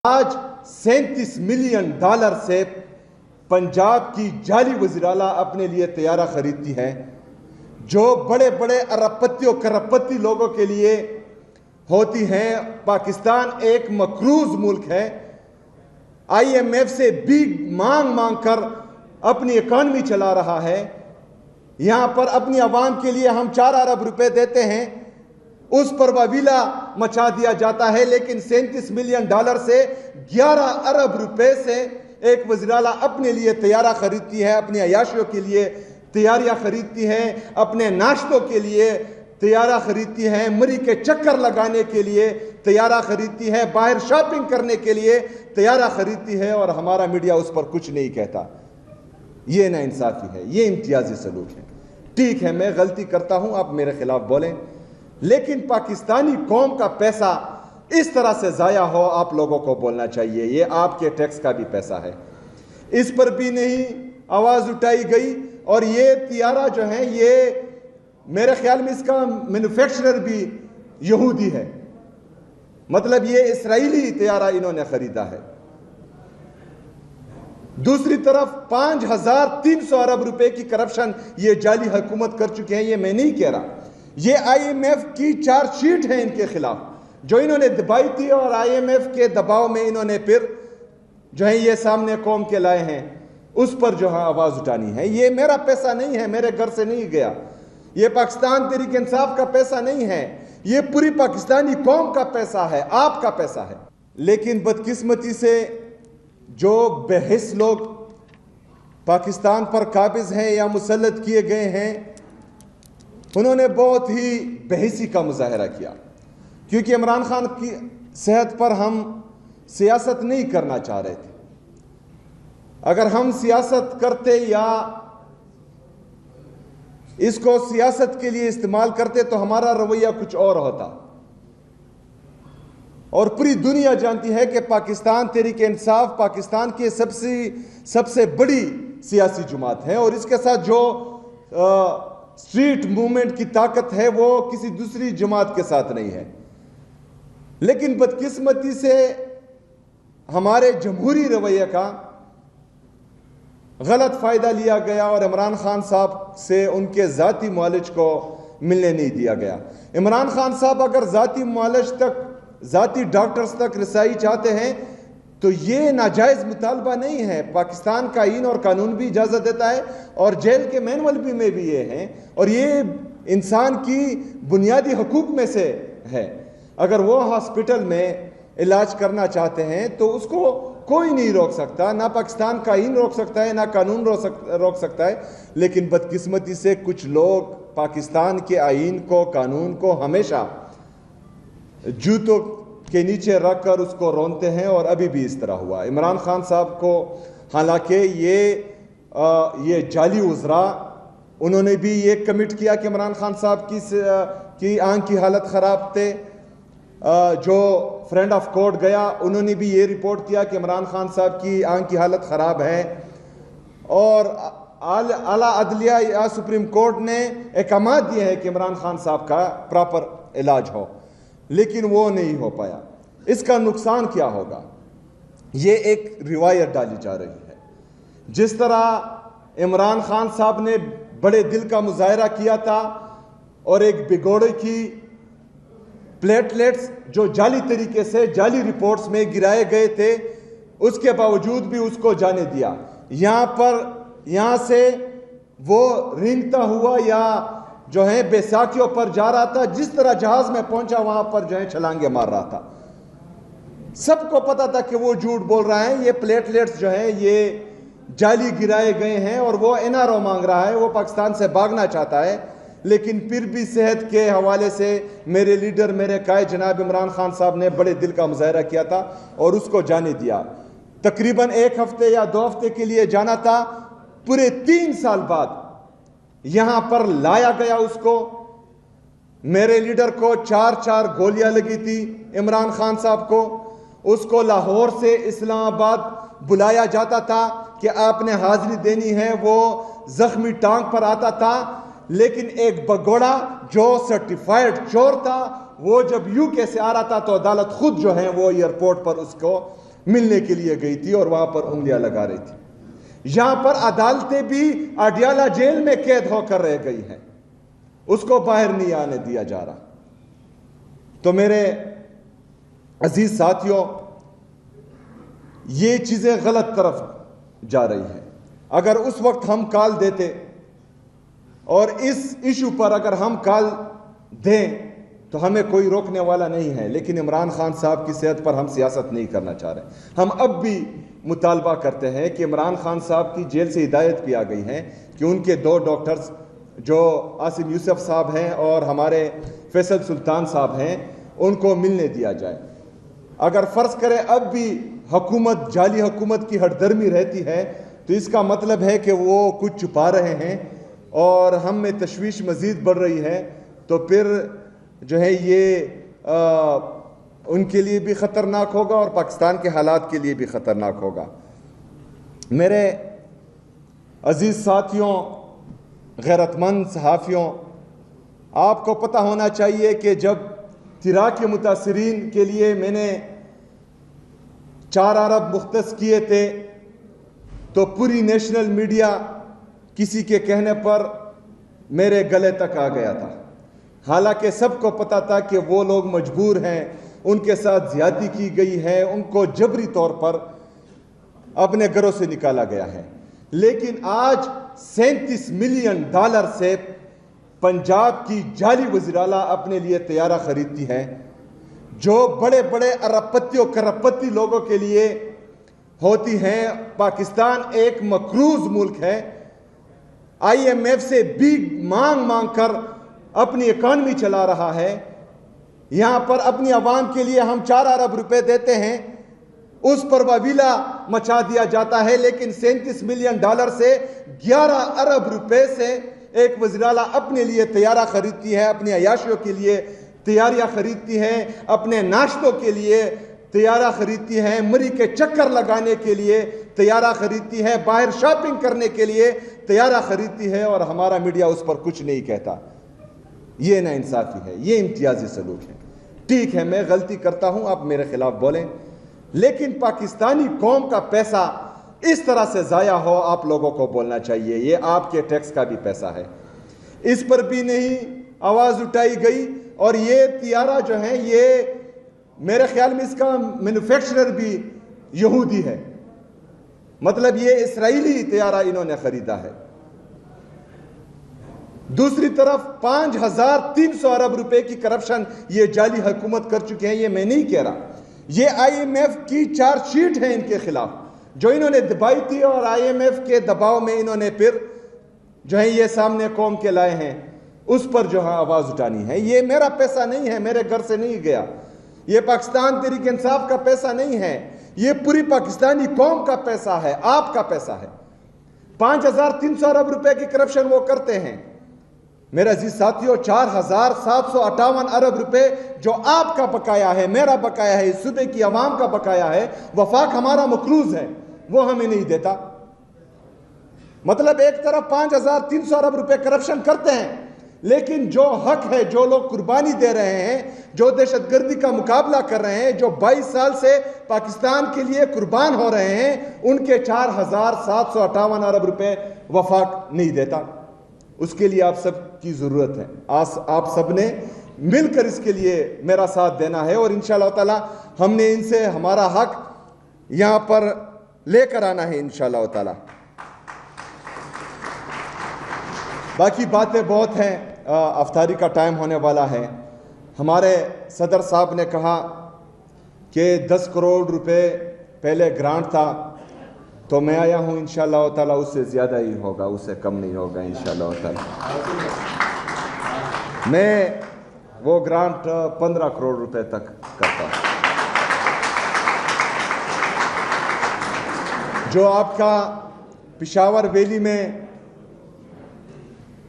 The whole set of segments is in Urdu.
آج 37 ملین ڈالر سے پنجاب کی جعلی وزیر اعلیٰ اپنے لیے طیارہ خریدتی ہے، جو بڑے بڑے ارب پتی و کرب پتی لوگوں کے لیے ہوتی ہیں۔ پاکستان ایک مقروض ملک ہے، آئی ایم ایف سے بیگ مانگ کر اپنی اکانومی چلا رہا ہے۔ یہاں پر اپنی عوام کے لیے ہم 4 ارب روپے دیتے ہیں، اس پر واویلا مچا دیا جاتا ہے، لیکن 37 ملین ڈالر سے 11 ارب روپے سے ایک وزیر اعلیٰ اپنے لیے طیارہ خریدتی ہے، اپنی عیاشیوں کے لیے تیاریاں خریدتی ہے، اپنے ناشتوں کے لیے طیارہ خریدتی ہے، مری کے چکر لگانے کے لیے طیارہ خریدتی ہے، باہر شاپنگ کرنے کے لیے طیارہ خریدتی ہے، اور ہمارا میڈیا اس پر کچھ نہیں کہتا۔ یہ ناانصافی ہے، یہ امتیازی سلوک ہے۔ ٹھیک ہے، میں غلطی کرتا ہوں، آپ میرے خلاف بولیں، لیکن پاکستانی قوم کا پیسہ اس طرح سے ضائع ہو، آپ لوگوں کو بولنا چاہیے۔ یہ آپ کے ٹیکس کا بھی پیسہ ہے، اس پر بھی نہیں آواز اٹھائی گئی۔ اور یہ طیارہ جو ہے، یہ میرے خیال میں اس کا مینوفیکچرر بھی یہودی ہے، مطلب یہ اسرائیلی طیارہ انہوں نے خریدا ہے۔ دوسری طرف 5300 ارب روپے کی کرپشن یہ جعلی حکومت کر چکے ہیں۔ یہ میں نہیں کہہ رہا، یہ آئی ایم ایف کی چارج شیٹ ہے ان کے خلاف جو انہوں نے دبائی تھی، اور آئی ایم ایف کے دباؤ میں انہوں نے پھر جو ہے یہ سامنے قوم کے لائے ہیں، اس پر جو ہے آواز اٹھانی ہے۔ یہ میرا پیسہ نہیں ہے، میرے گھر سے نہیں گیا، یہ پاکستان تحریک انصاف کا پیسہ نہیں ہے، یہ پوری پاکستانی قوم کا پیسہ ہے، آپ کا پیسہ ہے۔ لیکن بدقسمتی سے جو بے حس لوگ پاکستان پر قابض ہیں یا مسلط کیے گئے ہیں، انہوں نے بہت ہی بے حسی کا مظاہرہ کیا، کیونکہ عمران خان کی صحت پر ہم سیاست نہیں کرنا چاہ رہے تھے۔ اگر ہم سیاست کرتے یا اس کو سیاست کے لیے استعمال کرتے تو ہمارا رویہ کچھ اور ہوتا، اور پوری دنیا جانتی ہے کہ پاکستان تحریک انصاف پاکستان کی سب سے بڑی سیاسی جماعت ہے، اور اس کے ساتھ جو اسٹریٹ موومنٹ کی طاقت ہے وہ کسی دوسری جماعت کے ساتھ نہیں ہے۔ لیکن بدقسمتی سے ہمارے جمہوری رویے کا غلط فائدہ لیا گیا، اور عمران خان صاحب سے ان کے ذاتی معالج کو ملنے نہیں دیا گیا۔ عمران خان صاحب اگر ذاتی معالج تک، ذاتی ڈاکٹرز تک رسائی چاہتے ہیں تو یہ ناجائز مطالبہ نہیں ہے، پاکستان کا آئین اور قانون بھی اجازت دیتا ہے، اور جیل کے مینول بھی میں بھی یہ ہیں، اور یہ انسان کی بنیادی حقوق میں سے ہے۔ اگر وہ ہاسپٹل میں علاج کرنا چاہتے ہیں تو اس کو کوئی نہیں روک سکتا، نہ پاکستان کا آئین روک سکتا ہے، نہ قانون روک سکتا ہے۔ لیکن بدقسمتی سے کچھ لوگ پاکستان کے آئین کو، قانون کو ہمیشہ جوتوں کے نیچے رکھ کر اس کو رونتے ہیں، اور ابھی بھی اس طرح ہوا۔ عمران خان صاحب کو حالانکہ یہ جعلی وزراء، انہوں نے بھی یہ کمٹ کیا کہ عمران خان صاحب کی آنکھ کی حالت خراب تھے۔ جو فرینڈ آف کورٹ گیا، انہوں نے بھی یہ رپورٹ کیا کہ عمران خان صاحب کی آنکھ کی حالت خراب ہے، اور اعلیٰ عدلیہ یا سپریم کورٹ نے احکامات دیے ہیں کہ عمران خان صاحب کا پراپر علاج ہو، لیکن وہ نہیں ہو پایا۔ اس کا نقصان کیا ہوگا؟ یہ ایک روایت ڈالی جا رہی ہے، جس طرح عمران خان صاحب نے بڑے دل کا مظاہرہ کیا تھا، اور ایک بگوڑے کی پلیٹلیٹس جو جعلی طریقے سے جعلی رپورٹس میں گرائے گئے تھے، اس کے باوجود بھی اس کو جانے دیا۔ یہاں سے وہ رینگتا ہوا یا جو ہے بیساکھیوں پر جا رہا تھا، جس طرح جہاز میں پہنچا وہاں پر جو ہے چھلانگے مار رہا تھا۔ سب کو پتا تھا کہ وہ جھوٹ بول رہا ہے، یہ پلیٹلیٹس جو ہیں یہ جعلی گرائے گئے ہیں، اور وہ این آر او مانگ رہا ہے، وہ پاکستان سے بھاگنا چاہتا ہے۔ لیکن پھر بھی صحت کے حوالے سے میرے لیڈر، میرے قائد جناب عمران خان صاحب نے بڑے دل کا مظاہرہ کیا تھا اور اس کو جانے دیا۔ تقریباً 1 ہفتے یا 2 ہفتے کے لیے جانا تھا، پورے 3 سال بعد یہاں پر لایا گیا اس کو۔ میرے لیڈر کو 4 گولیاں لگی تھی، عمران خان صاحب کو۔ اس کو لاہور سے اسلام آباد بلایا جاتا تھا کہ آپ نے حاضری دینی ہے، وہ زخمی ٹانگ پر آتا تھا، لیکن ایک بگوڑا جو سرٹیفائیڈ چور تھا، وہ جب یو کے سے آ رہا تھا تو عدالت خود جو ہے وہ ایئرپورٹ پر اس کو ملنے کے لیے گئی تھی اور وہاں پر انگلیاں لگا رہی تھی. یہاں پر عدالتیں بھی اڈیالہ جیل میں قید ہو کر رہ گئی ہیں, اس کو باہر نہیں آنے دیا جا رہا. تو میرے عزیز ساتھیوں, یہ چیزیں غلط طرف جا رہی ہیں. اگر اس وقت ہم کال دیتے اور اس ایشو پر اگر ہم کال دیں تو ہمیں کوئی روکنے والا نہیں ہے, لیکن عمران خان صاحب کی صحت پر ہم سیاست نہیں کرنا چاہ رہے. ہم اب بھی مطالبہ کرتے ہیں کہ عمران خان صاحب کی جیل سے ہدایت کی آ گئی ہے کہ ان کے 2 ڈاکٹرز جو عاصم یوسف صاحب ہیں اور ہمارے فیصل سلطان صاحب ہیں, ان کو ملنے دیا جائے. اگر فرض کرے اب بھی حکومت, جعلی حکومت کی ہٹ درمی رہتی ہے تو اس کا مطلب ہے کہ وہ کچھ چھپا رہے ہیں اور ہم میں تشویش مزید بڑھ رہی ہے. تو پھر جو ہے یہ ان کے لیے بھی خطرناک ہوگا اور پاکستان کے حالات کے لیے بھی خطرناک ہوگا. میرے عزیز ساتھیوں, غیرت مند صحافیوں, آپ کو پتہ ہونا چاہیے کہ جب تیرا کے متاثرین کے لیے میں نے 4 ارب مختص کیے تھے تو پوری نیشنل میڈیا کسی کے کہنے پر میرے گلے تک آ گیا تھا, حالانکہ سب کو پتہ تھا کہ وہ لوگ مجبور ہیں, ان کے ساتھ زیادتی کی گئی ہے, ان کو جبری طور پر اپنے گھروں سے نکالا گیا ہے. لیکن آج $37 ملین سے پنجاب کی جعلی وزیراعلیٰ اپنے لیے طیارہ خریدتی ہے, جو بڑے بڑے ارب پتی اور کرب پتی لوگوں کے لیے ہوتی ہیں. پاکستان ایک مقروض ملک ہے, IMF سے بھی مانگ کر اپنی اکانومی چلا رہا ہے. یہاں پر اپنی عوام کے لیے ہم 4 ارب روپے دیتے ہیں, اس پر واویلا مچا دیا جاتا ہے, لیکن $37 ملین سے 11 ارب روپے سے ایک وزیراعلیٰ اپنے لیے طیارہ خریدتی ہے, اپنی عیاشیوں کے لیے تیاریاں خریدتی ہے, اپنے ناشتوں کے لیے طیارہ خریدتی ہے, مری کے چکر لگانے کے لیے طیارہ خریدتی ہے, باہر شاپنگ کرنے کے لیے طیارہ خریدتی ہے, اور ہمارا میڈیا اس پر کچھ نہیں کہتا. یہ ناانصافی ہے, یہ امتیازی سلوک ہے. ٹھیک ہے, میں غلطی کرتا ہوں, آپ میرے خلاف بولیں, لیکن پاکستانی قوم کا پیسہ اس طرح سے ضائع ہو, آپ لوگوں کو بولنا چاہیے. یہ آپ کے ٹیکس کا بھی پیسہ ہے, اس پر بھی نہیں آواز اٹھائی گئی. اور یہ طیارہ جو ہے, یہ میرے خیال میں اس کا مینوفیکچرر بھی یہودی ہے, مطلب یہ اسرائیلی طیارہ انہوں نے خریدا ہے. دوسری طرف 5300 ارب روپے کی کرپشن یہ جعلی حکومت کر چکے ہیں. یہ میں نہیں کہہ رہا, یہ IMF کی چارج شیٹ ہے ان کے خلاف جو انہوں نے دبائی تھی, اور IMF کے دباؤ میں انہوں نے پھر جو ہے یہ سامنے قوم کے لائے ہیں, اس پر جو ہے آواز اٹھانی ہے. یہ میرا پیسہ نہیں ہے, میرے گھر سے نہیں گیا, یہ پاکستان تحریک انصاف کا پیسہ نہیں ہے, یہ پوری پاکستانی قوم کا پیسہ ہے, آپ کا پیسہ ہے. 5300 ارب روپے کی کرپشن وہ کرتے ہیں. میرے عزیز ساتھیوں, 4758 ارب روپے جو آپ کا بقایا ہے, میرا بقایا ہے, اس صوبے کی عوام کا بقایا ہے, وفاق ہمارا مقروض ہے, وہ ہمیں نہیں دیتا. مطلب ایک طرف 5300 ارب روپے کرپشن کرتے ہیں, لیکن جو حق ہے, جو لوگ قربانی دے رہے ہیں, جو دہشت گردی کا مقابلہ کر رہے ہیں, جو 22 سال سے پاکستان کے لیے قربان ہو رہے ہیں, ان کے 4758 ارب روپے وفاق نہیں دیتا. اس کے لیے آپ سب کی ضرورت ہے, آپ سب نے مل کر اس کے لیے میرا ساتھ دینا ہے, اور انشاءاللہ تعالی ہم نے ان سے ہمارا حق یہاں پر لے کر آنا ہے انشاءاللہ تعالی. باقی باتیں بہت ہیں, افطاری کا ٹائم ہونے والا ہے. ہمارے صدر صاحب نے کہا کہ 10 کروڑ روپے پہلے گرانٹ تھا, تو میں آیا ہوں انشاءاللہ تعالی اس سے زیادہ ہی ہوگا, اس سے کم نہیں ہوگا انشاءاللہ تعالی. میں وہ گرانٹ 15 کروڑ روپے تک کرتا ہوں. جو آپ کا پشاور ویلی میں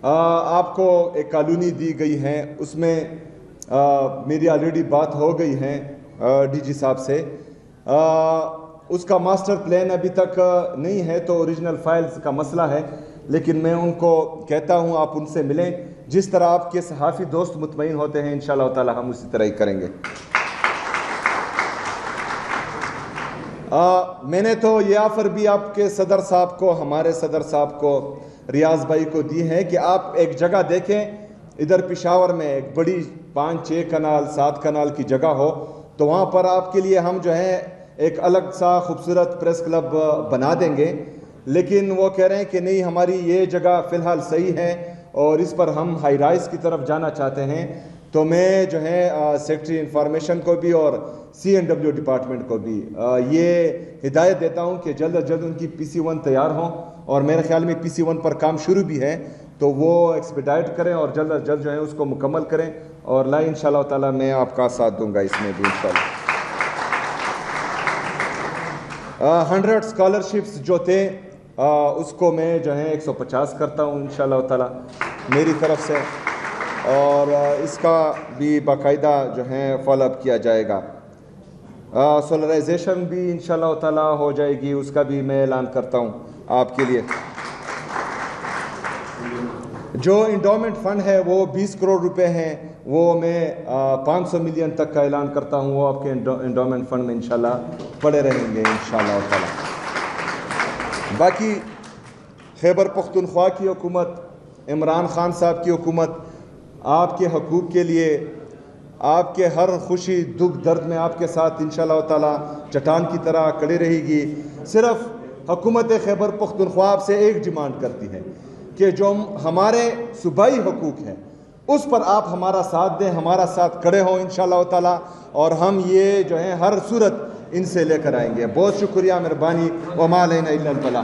آپ کو ایک کالونی دی گئی ہے, اس میں میری آلریڈی بات ہو گئی ہے DG صاحب سے. اس کا ماسٹر پلان ابھی تک نہیں ہے, تو اوریجنل فائلز کا مسئلہ ہے, لیکن میں ان کو کہتا ہوں آپ ان سے ملیں. جس طرح آپ کے صحافی دوست مطمئن ہوتے ہیں, انشاءاللہ تعالی ہم اسی طرح ہی کریں گے. میں نے تو یہ آفر بھی آپ کے صدر صاحب کو, ہمارے صدر صاحب کو, ریاض بھائی کو دی ہے کہ آپ ایک جگہ دیکھیں ادھر پشاور میں ایک بڑی 5-6 کنال 7 کنال کی جگہ ہو, تو وہاں پر آپ کے لیے ہم جو ہے ایک الگ سا خوبصورت پریس کلب بنا دیں گے. لیکن وہ کہہ رہے ہیں کہ نہیں, ہماری یہ جگہ فی الحال صحیح ہے اور اس پر ہم ہائی رائز کی طرف جانا چاہتے ہیں. تو میں جو ہے سیکرٹری انفارمیشن کو بھی اور CNW ڈپارٹمنٹ کو بھی یہ ہدایت دیتا ہوں کہ جلد از جلد ان کی PC1 تیار ہوں, اور میرے خیال میں PC1 پر کام شروع بھی ہے, تو وہ ایکسپیڈائٹ کریں اور جلد از جلد جو ہے اس کو مکمل کریں. اور انشاءاللہ تعالی میں آپ کا ساتھ دوں گا اس میں بھی انشاءاللہ. 100 اسکالرشپس جو تھے اس کو میں جو ہے 150 کرتا ہوں انشاءاللہ تعالی میری طرف سے, اور اس کا بھی باقاعدہ جو ہے فالو اپ کیا جائے گا. سولرائزیشن بھی انشاءاللہ تعالی ہو جائے گی, اس کا بھی میں اعلان کرتا ہوں آپ کے لیے. جو انڈومنٹ فنڈ ہے وہ 20 کروڑ روپے ہیں, وہ میں 500 ملین تک کا اعلان کرتا ہوں, وہ آپ کے انڈومنٹ فنڈ میں انشاءاللہ پڑے رہیں گے انشاءاللہ تعالی. باقی خیبر پختونخوا کی حکومت, عمران خان صاحب کی حکومت آپ کے حقوق کے لیے, آپ کے ہر خوشی دکھ درد میں آپ کے ساتھ انشاءاللہ تعالی چٹان کی طرح کھڑی رہے گی. صرف حکومت خیبر پختونخوا آپ سے ایک ڈیمانڈ کرتی ہے کہ جو ہمارے صوبائی حقوق ہیں اس پر آپ ہمارا ساتھ دیں, ہمارا ساتھ کھڑے ہوں انشاءاللہ تعالی, اور ہم یہ جو ہے ہر صورت ان سے لے کر آئیں گے. بہت شکریہ, مہربانی. وما علینا الا البلاغ.